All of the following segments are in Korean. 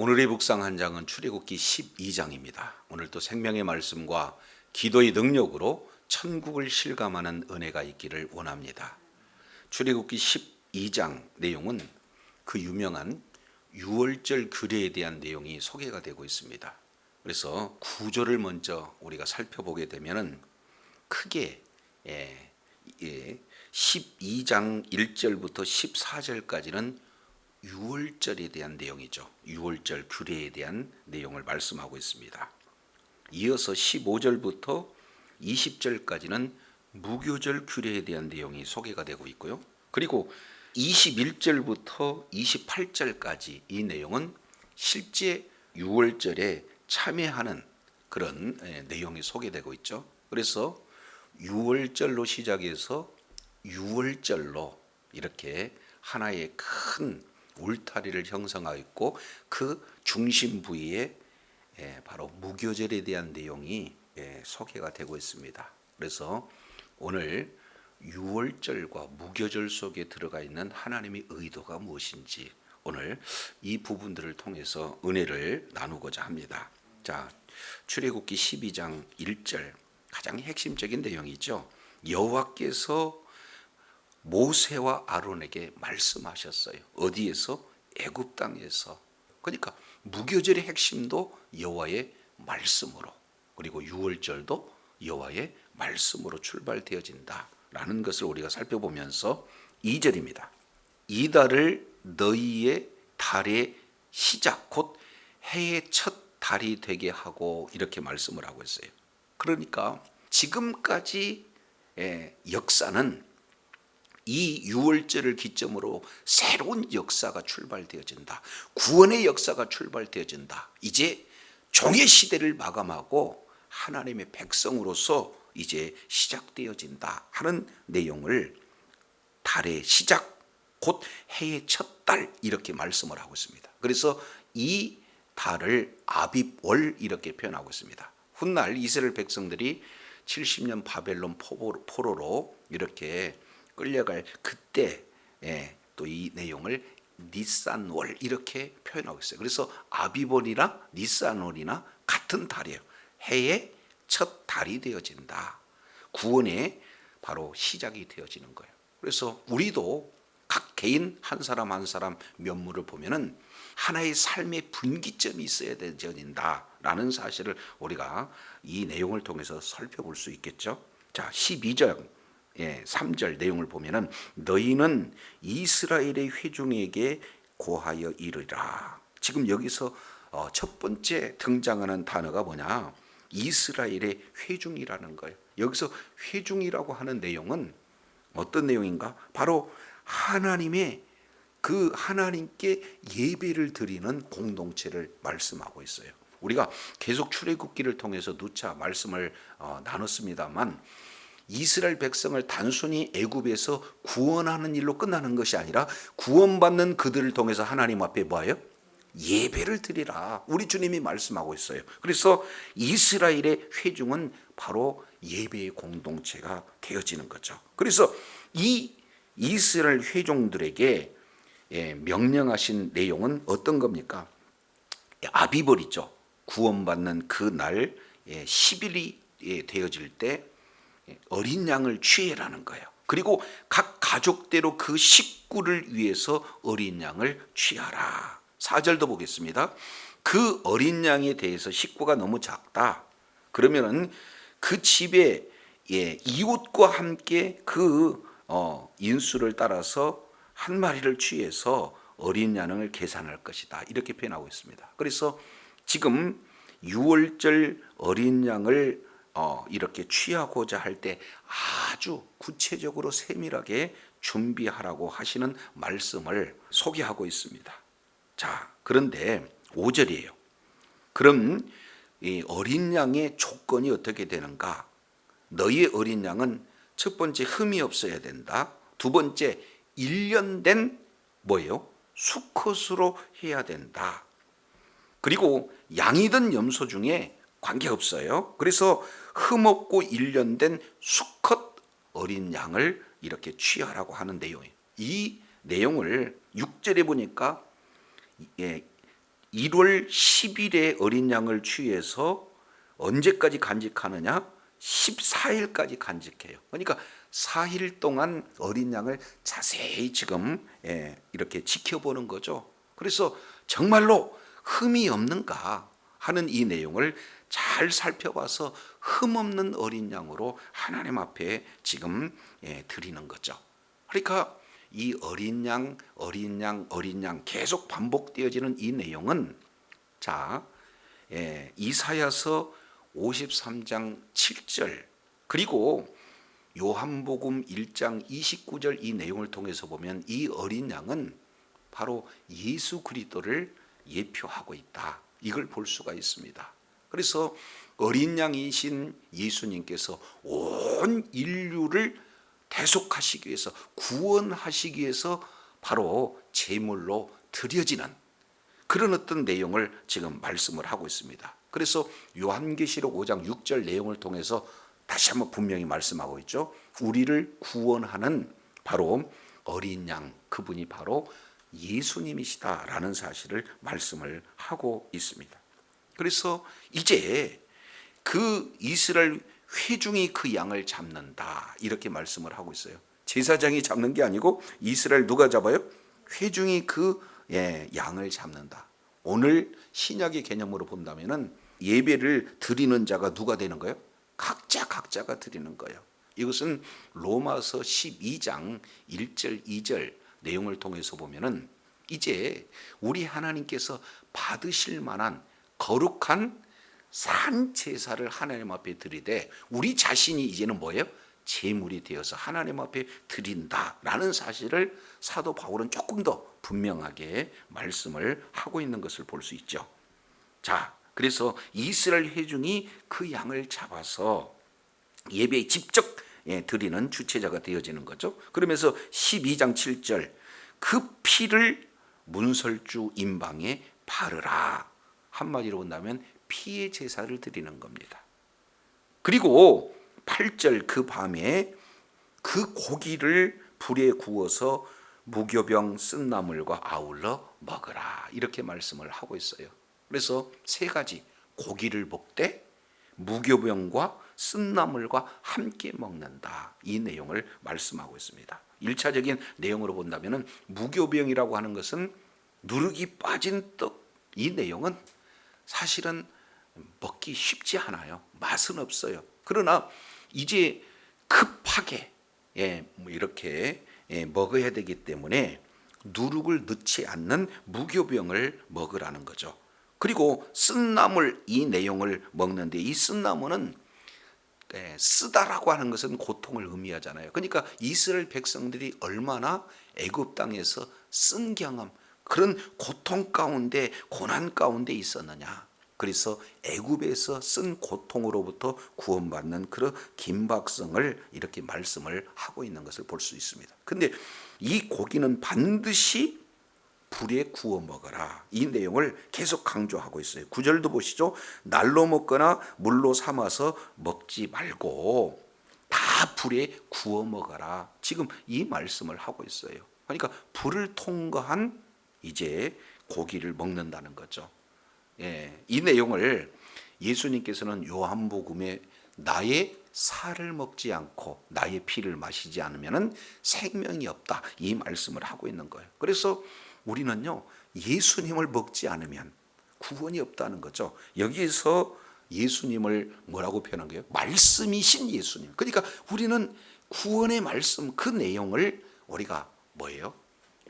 오늘의 묵상 한 장은 출애굽기 12장입니다. 오늘도 생명의 말씀과 기도의 능력으로 천국을 실감하는 은혜가 있기를 원합니다. 출애굽기 12장 내용은 그 유명한 유월절 규례에 대한 내용이 소개가 되고 있습니다. 그래서 구조를 먼저 우리가 살펴보게 되면은 크게 12장 1절부터 14절까지는 유월절에 대한 내용이죠. 유월절 규례에 대한 내용을 말씀하고 있습니다. 이어서 15절부터 20절까지는 무교절 규례에 대한 내용이 소개가 되고 있고요. 그리고 21절부터 28절까지 이 내용은 실제 유월절에 참여하는 그런 내용이 소개되고 있죠. 그래서 유월절로 시작해서 유월절로 이렇게 하나의 큰 울타리를 형성하고 있고 그 중심 부위에 바로 무교절에 대한 내용이 소개가 되고 있습니다. 그래서 오늘 유월절과 무교절 속에 들어가 있는 하나님의 의도가 무엇인지 오늘 이 부분들을 통해서 은혜를 나누고자 합니다. 자, 출애굽기 12장 1절 가장 핵심적인 내용이죠. 여호와께서 모세와 아론에게 말씀하셨어요. 어디에서? 애굽 땅에서. 그러니까 무교절의 핵심도 여호와의 말씀으로, 그리고 유월절도 여호와의 말씀으로 출발되어진다라는 것을 우리가 살펴보면서 2절입니다. 이 달을 너희의 달의 시작 곧 해의 첫 달이 되게 하고 이렇게 말씀을 하고 있어요. 그러니까 지금까지 역사는 이 유월절을 기점으로 새로운 역사가 출발되어진다. 구원의 역사가 출발되어진다. 이제 종의 시대를 마감하고 하나님의 백성으로서 이제 시작되어진다 하는 내용을 달의 시작 곧 해의 첫 달 이렇게 말씀을 하고 있습니다. 그래서 이 달을 아빕월 이렇게 표현하고 있습니다. 훗날 이스라엘 백성들이 70년 바벨론 포로로 이렇게 끌려갈 그때 또 이 내용을 니산월 이렇게 표현하고 있어요. 그래서 아비월이나 니산월이나 같은 달이에요. 해의 첫 달이 되어진다. 구원의 바로 시작이 되어지는 거예요. 그래서 우리도 각 개인 한 사람 한 사람 면모를 보면은 하나의 삶의 분기점이 있어야 되어진다라는 사실을 우리가 이 내용을 통해서 살펴볼 수 있겠죠. 자, 12절 3절 내용을 보면은 너희는 이스라엘의 회중에게 고하여 이르라. 지금 여기서 첫 번째 등장하는 단어가 뭐냐? 이스라엘의 회중이라는 거예요. 여기서 회중이라고 하는 내용은 어떤 내용인가? 바로 하나님의 그 하나님께 예배를 드리는 공동체를 말씀하고 있어요. 우리가 계속 출애굽기를 통해서 누차 말씀을 나눴습니다만 이스라엘 백성을 단순히 애굽에서 구원하는 일로 끝나는 것이 아니라 구원받는 그들을 통해서 하나님 앞에 뭐예요? 예배를 드리라. 우리 주님이 말씀하고 있어요. 그래서 이스라엘의 회중은 바로 예배의 공동체가 되어지는 거죠. 그래서 이 이스라엘 회중들에게 명령하신 내용은 어떤 겁니까? 아비벌이죠. 구원받는 그 날 10일이 되어질 때 어린 양을 취해라는 거예요. 그리고 각 가족대로 그 식구를 위해서 어린 양을 취하라. 4절도 보겠습니다. 그 어린 양에 대해서 식구가 너무 작다. 그러면은 그 집에 이웃과 함께 그 인수를 따라서 한 마리를 취해서 어린 양을 계산할 것이다. 이렇게 표현하고 있습니다. 그래서 지금 유월절 어린 양을 이렇게 취하고자 할 때 아주 구체적으로 세밀하게 준비하라고 하시는 말씀을 소개하고 있습니다. 자, 그런데 5절이에요. 그럼 이 어린 양의 조건이 어떻게 되는가? 너희의 어린 양은 첫 번째 흠이 없어야 된다. 두 번째 1년 된 뭐예요? 수컷으로 해야 된다. 그리고 양이든 염소 중에 관계없어요. 그래서 흠없고 1년 된 수컷 어린 양을 이렇게 취하라고 하는 내용이에요. 이 내용을 6절에 보니까 1월 10일에 어린 양을 취해서 언제까지 간직하느냐? 14일까지 간직해요. 그러니까 4일 동안 어린 양을 자세히 지금 이렇게 지켜보는 거죠. 그래서 정말로 흠이 없는가 하는 이 내용을 잘 살펴봐서 흠 없는 어린 양으로 하나님 앞에 지금 드리는 거죠. 그러니까 이 어린 양, 어린 양, 어린 양 계속 반복되어지는 이 내용은 자, 이사야서 53장 7절 그리고 요한복음 1장 29절 이 내용을 통해서 보면 이 어린 양은 바로 예수 그리스도를 예표하고 있다. 이걸 볼 수가 있습니다. 그래서 어린 양이신 예수님께서 온 인류를 대속하시기 위해서 구원하시기 위해서 바로 제물로 드려지는 그런 어떤 내용을 지금 말씀을 하고 있습니다. 그래서 요한계시록 5장 6절 내용을 통해서 다시 한번 분명히 말씀하고 있죠. 우리를 구원하는 바로 어린 양 그분이 바로 예수님이시다라는 사실을 말씀을 하고 있습니다. 그래서 이제 그 이스라엘 회중이 그 양을 잡는다 이렇게 말씀을 하고 있어요. 제사장이 잡는 게 아니고 이스라엘 누가 잡아요? 회중이 그 양을 잡는다. 오늘 신약의 개념으로 본다면은 예배를 드리는 자가 누가 되는 거예요? 각자가 드리는 거예요. 이것은 로마서 12장 1절 2절 내용을 통해서 보면은 이제 우리 하나님께서 받으실 만한 거룩한 산 제사를 하나님 앞에 드리되 우리 자신이 이제는 뭐예요? 제물이 되어서 하나님 앞에 드린다라는 사실을 사도 바울은 조금 더 분명하게 말씀을 하고 있는 것을 볼 수 있죠. 자, 그래서 이스라엘 회중이 그 양을 잡아서 예배에 직접 드리는 주체자가 되어지는 거죠. 그러면서 12장 7절 그 피를 문설주 임방에 바르라. 한마디로 본다면 피의 제사를 드리는 겁니다. 그리고 8절 그 밤에 그 고기를 불에 구워서 무교병 쓴나물과 아울러 먹으라 이렇게 말씀을 하고 있어요. 그래서 세 가지 고기를 먹되 무교병과 쓴나물과 함께 먹는다 이 내용을 말씀하고 있습니다. 1차적인 내용으로 본다면 무교병이라고 하는 것은 누룩이 빠진 떡 이 내용은 사실은 먹기 쉽지 않아요. 맛은 없어요. 그러나 이제 급하게 이렇게 먹어야 되기 때문에 누룩을 넣지 않는 무교병을 먹으라는 거죠. 그리고 쓴나물 이 내용을 먹는데 이 쓴나물은 쓰다라고 하는 것은 고통을 의미하잖아요. 그러니까 이스라엘 백성들이 얼마나 애굽 땅에서 쓴 경험 그런 고통 가운데 고난 가운데 있었느냐. 그래서 애굽에서 쓴 고통으로부터 구원받는 그런 긴박성을 이렇게 말씀을 하고 있는 것을 볼 수 있습니다. 근데 이 고기는 반드시 불에 구워 먹어라. 이 내용을 계속 강조하고 있어요. 9절도 보시죠. 날로 먹거나 물로 삶아서 먹지 말고 다 불에 구워 먹어라. 지금 이 말씀을 하고 있어요. 그러니까 불을 통과한 이제 고기를 먹는다는 거죠. 이 내용을 예수님께서는 요한복음에 나의 살을 먹지 않고 나의 피를 마시지 않으면 생명이 없다 이 말씀을 하고 있는 거예요. 그래서 우리는요 예수님을 먹지 않으면 구원이 없다는 거죠. 여기서 예수님을 뭐라고 표현한 거예요? 말씀이신 예수님. 그러니까 우리는 구원의 말씀 그 내용을 우리가 뭐예요?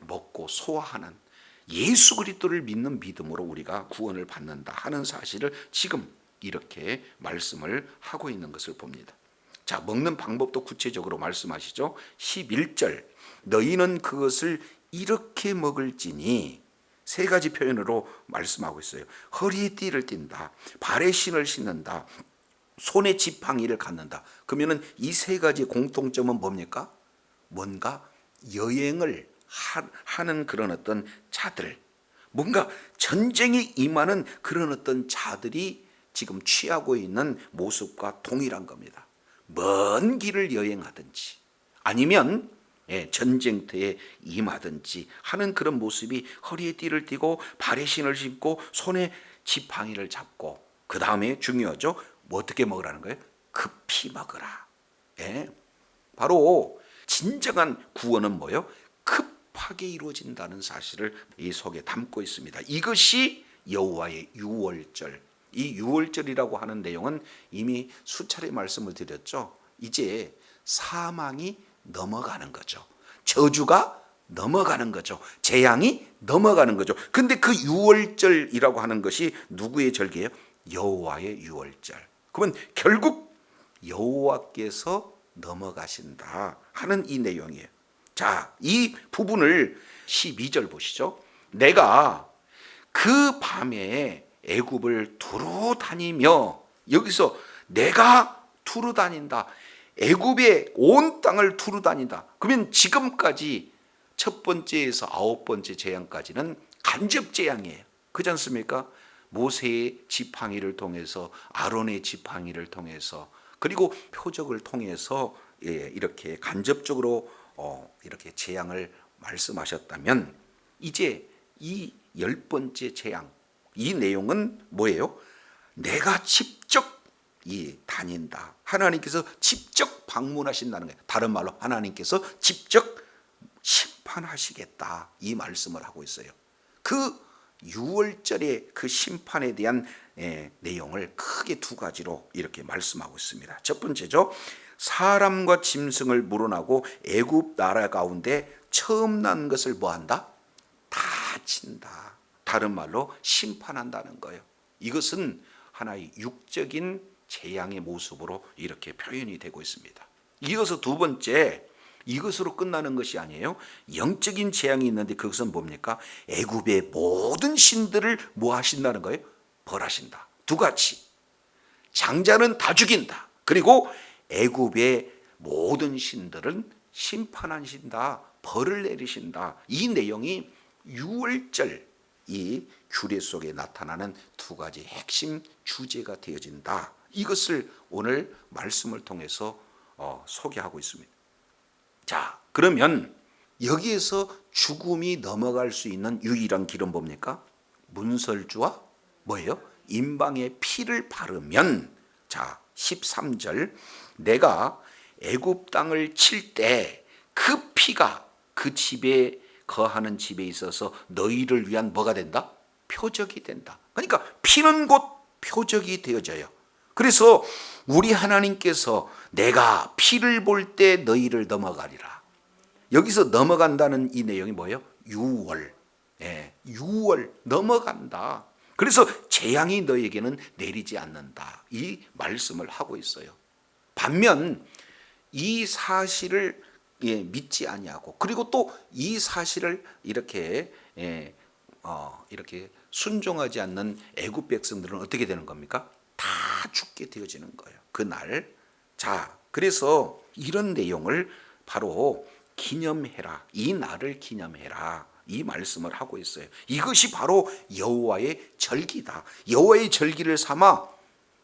먹고 소화하는 예수 그리스도를 믿는 믿음으로 우리가 구원을 받는다 하는 사실을 지금 이렇게 말씀을 하고 있는 것을 봅니다. 자, 먹는 방법도 구체적으로 말씀하시죠. 11절 너희는 그것을 이렇게 먹을지니 세 가지 표현으로 말씀하고 있어요. 허리에 띠를 띈다, 발에 신을 신는다, 손에 지팡이를 갖는다. 그러면은 이 세 가지 공통점은 뭡니까? 뭔가 여행을 하는 그런 어떤 자들, 뭔가 전쟁에 임하는 그런 어떤 자들이 지금 취하고 있는 모습과 동일한 겁니다. 먼 길을 여행하든지 아니면 전쟁터에 임하든지 하는 그런 모습이 허리에 띠를 띠고 발에 신을 신고 손에 지팡이를 잡고 그 다음에 중요하죠. 뭐 어떻게 먹으라는 거예요? 급히 먹으라. 바로 진정한 구원은 뭐예요? 급하게 이루어진다는 사실을 이 속에 담고 있습니다. 이것이 여호와의 유월절. 이 유월절이라고 하는 내용은 이미 수차례 말씀을 드렸죠. 이제 사망이 넘어가는 거죠. 저주가 넘어가는 거죠. 재앙이 넘어가는 거죠. 근데 그 유월절이라고 하는 것이 누구의 절기예요? 여호와의 유월절. 그러면 결국 여호와께서 넘어가신다 하는 이 내용이에요. 자, 이 부분을 12절 보시죠. 내가 그 밤에 애굽을 두루 다니며, 여기서 내가 두루 다닌다. 애굽의 온 땅을 두루 다닌다. 그러면 지금까지 첫 번째에서 아홉 번째 재앙까지는 간접 재앙이에요. 그렇지 않습니까? 모세의 지팡이를 통해서, 아론의 지팡이를 통해서, 그리고 표적을 통해서 이렇게 간접적으로 이렇게 재앙을 말씀하셨다면, 이제 이 열 번째 재앙, 이 내용은 뭐예요? 내가 직접 다닌다. 하나님께서 직접 방문하신다는 거예요. 다른 말로 하나님께서 직접 심판하시겠다, 이 말씀을 하고 있어요. 그 유월절의 그 심판에 대한 내용을 크게 두 가지로 이렇게 말씀하고 있습니다. 첫 번째죠. 사람과 짐승을 물어나고 애굽 나라 가운데 처음 난 것을 뭐한다? 다친다. 다른 말로 심판한다는 거예요. 이것은 하나의 육적인 재앙의 모습으로 이렇게 표현이 되고 있습니다. 이어서 두 번째, 이것으로 끝나는 것이 아니에요. 영적인 재앙이 있는데 그것은 뭡니까? 애굽의 모든 신들을 뭐 하신다는 거예요? 벌하신다. 두 가지. 장자는 다 죽인다. 그리고 애굽의 모든 신들은 심판하신다. 벌을 내리신다. 이 내용이 유월절 이 규례 속에 나타나는 두 가지 핵심 주제가 되어진다. 이것을 오늘 말씀을 통해서 소개하고 있습니다. 자, 그러면 여기에서 죽음이 넘어갈 수 있는 유일한 길은 뭡니까? 문설주와 뭐예요? 임방의 피를 바르면, 자 13절, 내가 애굽 땅을 칠 때 그 피가 그 집에 거하는 집에 있어서 너희를 위한 뭐가 된다? 표적이 된다. 그러니까 피는 곧 표적이 되어져요. 그래서 우리 하나님께서 내가 피를 볼 때 너희를 넘어가리라. 여기서 넘어간다는 이 내용이 뭐예요? 유월. 유월 넘어간다. 그래서 재앙이 너에게는 내리지 않는다. 이 말씀을 하고 있어요. 반면 이 사실을 믿지 아니하고, 그리고 또 이 사실을 이렇게 순종하지 않는 애굽 백성들은 어떻게 되는 겁니까? 다 죽게 되어지는 거예요. 그날. 자, 그래서 이런 내용을 바로 기념해라. 이 날을 기념해라. 이 말씀을 하고 있어요. 이것이 바로 여호와의 절기다. 여호와의 절기를 삼아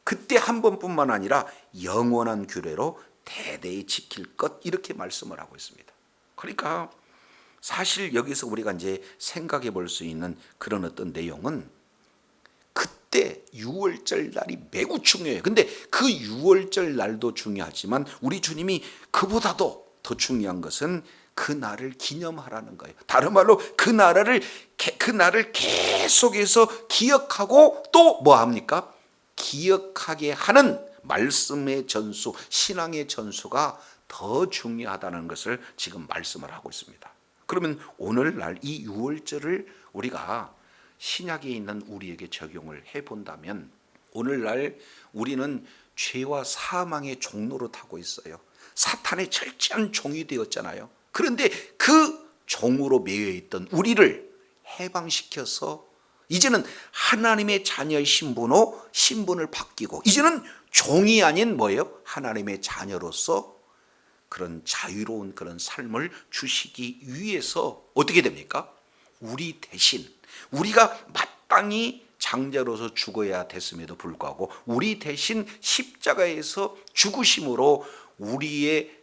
그때 한 번뿐만 아니라 영원한 규례로 대대히 지킬 것, 이렇게 말씀을 하고 있습니다. 그러니까 사실 여기서 우리가 이제 생각해 볼 수 있는 그런 어떤 내용은, 그때 유월절 날이 매우 중요해요. 근데 그 유월절 날도 중요하지만 우리 주님이 그보다도 더 중요한 것은 그 날을 기념하라는 거예요. 다른 말로 그 날을 계속해서 기억하고 또 뭐 합니까? 기억하게 하는 말씀의 전수, 신앙의 전수가 더 중요하다는 것을 지금 말씀을 하고 있습니다. 그러면 오늘날 이 유월절을 우리가 신약에 있는 우리에게 적용을 해본다면, 오늘날 우리는 죄와 사망의 종로로 타고 있어요. 사탄의 철저한 종이 되었잖아요. 그런데 그 종으로 매여있던 우리를 해방시켜서 이제는 하나님의 자녀의 신분을 바뀌고, 이제는 종이 아닌 뭐예요? 하나님의 자녀로서 그런 자유로운 그런 삶을 주시기 위해서 어떻게 됩니까? 우리 대신, 우리가 마땅히 장자로서 죽어야 됐음에도 불구하고 우리 대신 십자가에서 죽으심으로 우리의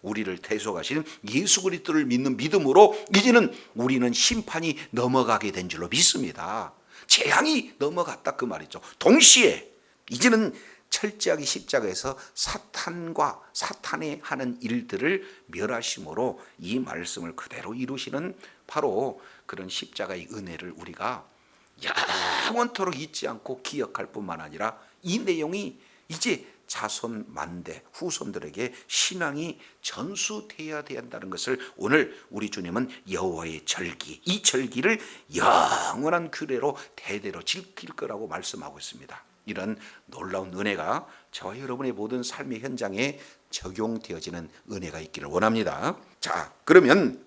우리를 대속하신 예수 그리스도를 믿는 믿음으로 이제는 우리는 심판이 넘어가게 된 줄로 믿습니다. 재앙이 넘어갔다 그 말이죠. 동시에 이제는 철저하게 십자가에서 사탄과 사탄이 하는 일들을 멸하심으로 이 말씀을 그대로 이루시는 바로 그런 십자가의 은혜를 우리가 영원토록 잊지 않고 기억할 뿐만 아니라 이 내용이 이제 자손 만대 후손들에게 신앙이 전수되어야 된다는 것을 오늘 우리 주님은 여호와의 절기, 이 절기를 영원한 규례로 대대로 지킬 거라고 말씀하고 있습니다. 이런 놀라운 은혜가 저와 여러분의 모든 삶의 현장에 적용되어지는 은혜가 있기를 원합니다. 자, 그러면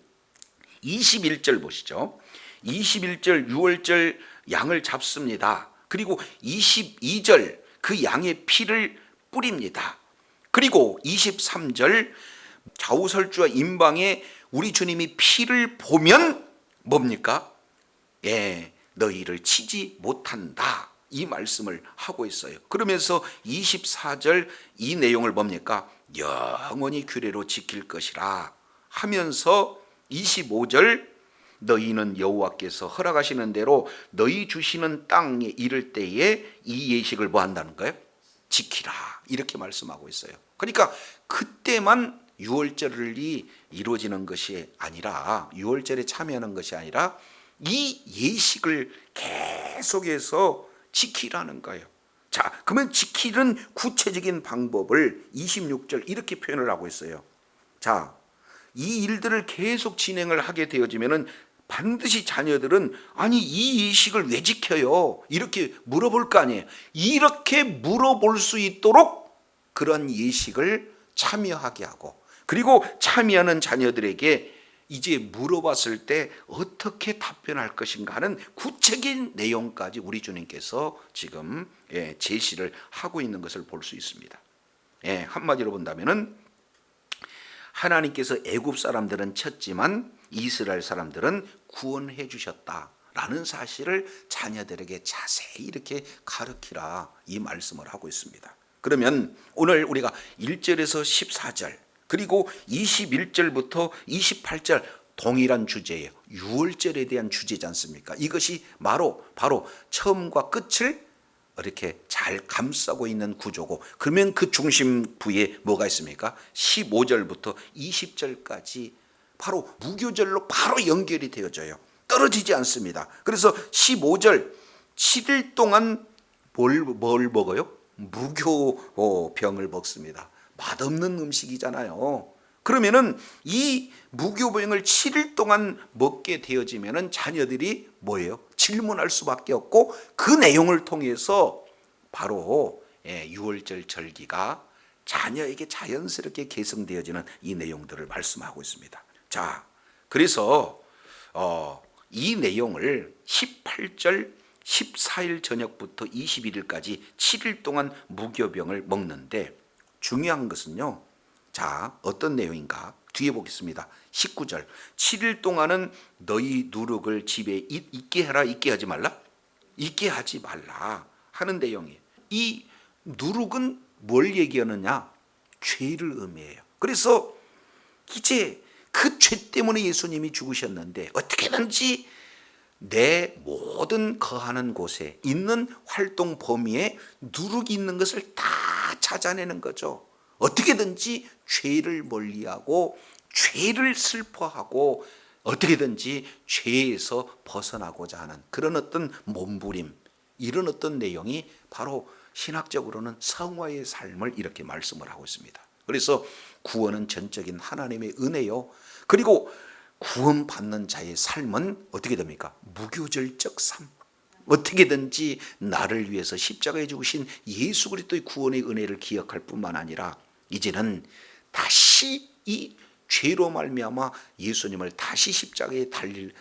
21절 보시죠. 21절 유월절 양을 잡습니다. 그리고 22절 그 양의 피를 뿌립니다. 그리고 23절 좌우설주와 임방에 우리 주님이 피를 보면 뭡니까? 너희를 치지 못한다. 이 말씀을 하고 있어요. 그러면서 24절 이 내용을 뭡니까? 영원히 규례로 지킬 것이라 하면서 25절 너희는 여호와께서 허락하시는 대로 너희 주시는 땅에 이를 때에 이 예식을 뭐 한다는 거예요? 지키라. 이렇게 말씀하고 있어요. 그러니까 그때만 유월절이 이루어지는 것이 아니라 유월절에 참여하는 것이 아니라 이 예식을 계속해서 지키라는 거예요. 자, 그러면 지키는 구체적인 방법을 26절 이렇게 표현을 하고 있어요. 자, 이 일들을 계속 진행을 하게 되어지면은 반드시 자녀들은 아니 이 예식을 왜 지켜요? 이렇게 물어볼 거 아니에요. 이렇게 물어볼 수 있도록 그런 예식을 참여하게 하고 그리고 참여하는 자녀들에게 이제 물어봤을 때 어떻게 답변할 것인가 하는 구체적인 내용까지 우리 주님께서 지금 제시를 하고 있는 것을 볼 수 있습니다. 한마디로 본다면은 하나님께서 애굽 사람들은 쳤지만 이스라엘 사람들은 구원해 주셨다라는 사실을 자녀들에게 자세히 이렇게 가르치라 이 말씀을 하고 있습니다. 그러면 오늘 우리가 1절에서 14절 그리고 21절부터 28절 동일한 주제예요. 유월절에 대한 주제지 않습니까? 이것이 바로 처음과 끝을 이렇게 잘 감싸고 있는 구조고 그러면 그 중심부에 뭐가 있습니까? 15절부터 20절까지 바로 무교절로 바로 연결이 되어져요. 떨어지지 않습니다. 그래서 15절 7일 동안 뭘 먹어요? 무교병을 먹습니다. 맛없는 음식이잖아요. 그러면은 이 무교병을 7일 동안 먹게 되어지면은 자녀들이 뭐예요? 질문할 수밖에 없고 그 내용을 통해서 바로 유월절 절기가 자녀에게 자연스럽게 계승되어지는 이 내용들을 말씀하고 있습니다. 자, 그래서 이 내용을 18절 14일 저녁부터 21일까지 7일 동안 무교병을 먹는데 중요한 것은요. 자, 어떤 내용인가? 뒤에 보겠습니다. 19절 7일 동안은 너희 누룩을 집에 있게 하라, 있게 하지 말라? 있게 하지 말라 하는 내용이에요. 이 누룩은 뭘 얘기하느냐? 죄를 의미해요. 그래서 이제 그 죄 때문에 예수님이 죽으셨는데 어떻게든지 내 모든 거하는 곳에 있는 활동 범위에 누룩이 있는 것을 다 찾아내는 거죠. 어떻게든지 죄를 멀리하고 죄를 슬퍼하고 어떻게든지 죄에서 벗어나고자 하는 그런 어떤 몸부림, 이런 어떤 내용이 바로 신학적으로는 성화의 삶을 이렇게 말씀을 하고 있습니다. 그래서 구원은 전적인 하나님의 은혜요. 그리고 구원받는 자의 삶은 어떻게 됩니까? 무교절적 삶. 어떻게든지 나를 위해서 십자가에 죽으신 예수 그리스도의 구원의 은혜를 기억할 뿐만 아니라 이제는 다시 이 죄로 말미암아 예수님을 다시 십자가에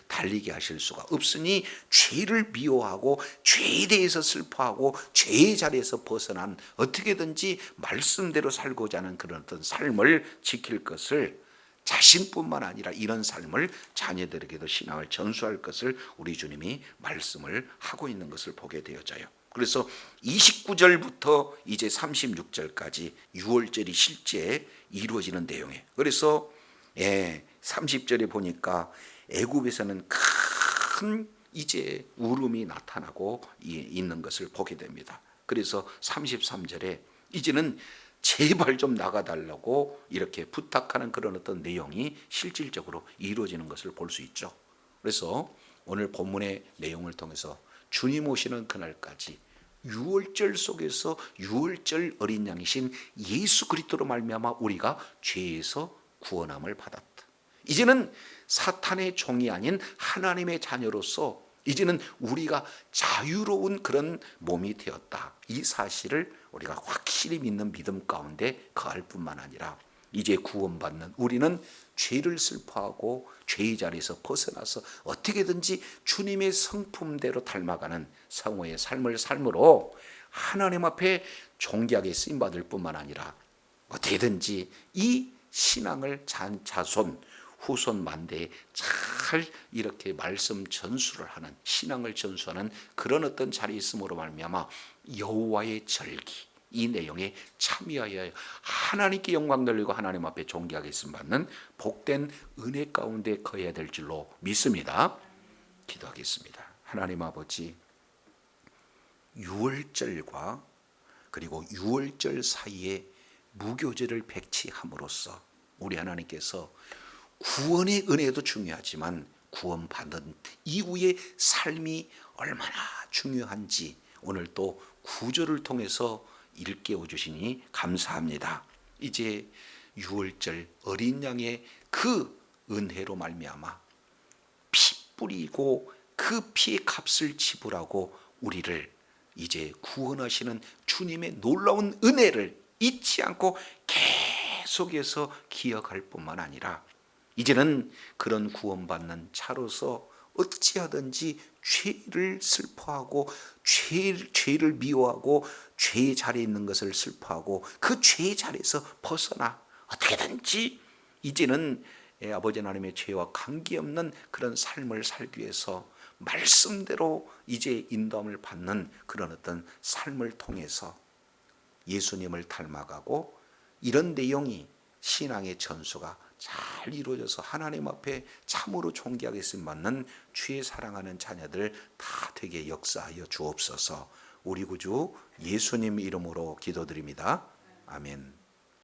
달리게 하실 수가 없으니 죄를 미워하고 죄에 대해서 슬퍼하고 죄의 자리에서 벗어난 어떻게든지 말씀대로 살고자 하는 그런 어떤 삶을 지킬 것을 자신뿐만 아니라 이런 삶을 자녀들에게도 신앙을 전수할 것을 우리 주님이 말씀을 하고 있는 것을 보게 되어져요. 그래서 29절부터 이제 36절까지 6월절이 실제 이루어지는 내용이에요. 그래서 30절에 보니까 애굽에서는 큰 이제 울음이 나타나고 있는 것을 보게 됩니다. 그래서 33절에 이제는 제발 좀 나가달라고 이렇게 부탁하는 그런 어떤 내용이 실질적으로 이루어지는 것을 볼 수 있죠. 그래서 오늘 본문의 내용을 통해서 주님 오시는 그날까지 6월절 속에서 6월절 어린 양이신 예수 그리스도로 말미암아 우리가 죄에서 구원함을 받았다. 이제는 사탄의 종이 아닌 하나님의 자녀로서 이제는 우리가 자유로운 그런 몸이 되었다. 이 사실을 우리가 확실히 믿는 믿음 가운데 거할 뿐만 아니라 이제 구원받는 우리는 죄를 슬퍼하고 죄의 자리에서 벗어나서 어떻게든지 주님의 성품대로 닮아가는 성호의 삶을 삶으로 하나님 앞에 존귀하게 쓰임받을 뿐만 아니라 어떻게든지 이 신앙을 자손 후손 만대에 잘 이렇게 말씀 전수를 하는 신앙을 전수하는 그런 어떤 자리에 있음으로 말미암아 여호와의 절기 이 내용에 참여하여 하나님께 영광 돌리고 하나님 앞에 존귀하게 쓰임 받는 복된 은혜 가운데 거해야 될 줄로 믿습니다. 기도하겠습니다. 하나님 아버지, 6월절과 그리고 6월절 사이에 무교절을 백치함으로써 우리 하나님께서 구원의 은혜도 중요하지만 구원받은 이후의 삶이 얼마나 중요한지 오늘 또 구절을 통해서 일깨워 주시니 감사합니다. 이제 6월절 어린 양의 그 은혜로 말미암아 피 뿌리고 그 피의 값을 지불하고 우리를 이제 구원하시는 주님의 놀라운 은혜를 잊지 않고 계속해서 기억할 뿐만 아니라 이제는 그런 구원받는 자로서 어찌하든지 죄를 슬퍼하고 죄를 미워하고 죄의 자리에 있는 것을 슬퍼하고 그 죄의 자리에서 벗어나 어떻게든지 이제는 아버지 하나님의 죄와 관계없는 그런 삶을 살기 위해서 말씀대로 이제 인도함을 받는 그런 어떤 삶을 통해서 예수님을 닮아가고 이런 내용이 신앙의 전수가 잘 이루어져서 하나님 앞에 참으로 존귀하게 쓰임받는 주의 사랑하는 자녀들 다 되게 역사하여 주옵소서. 우리 구주 예수님 이름으로 기도드립니다. 아멘.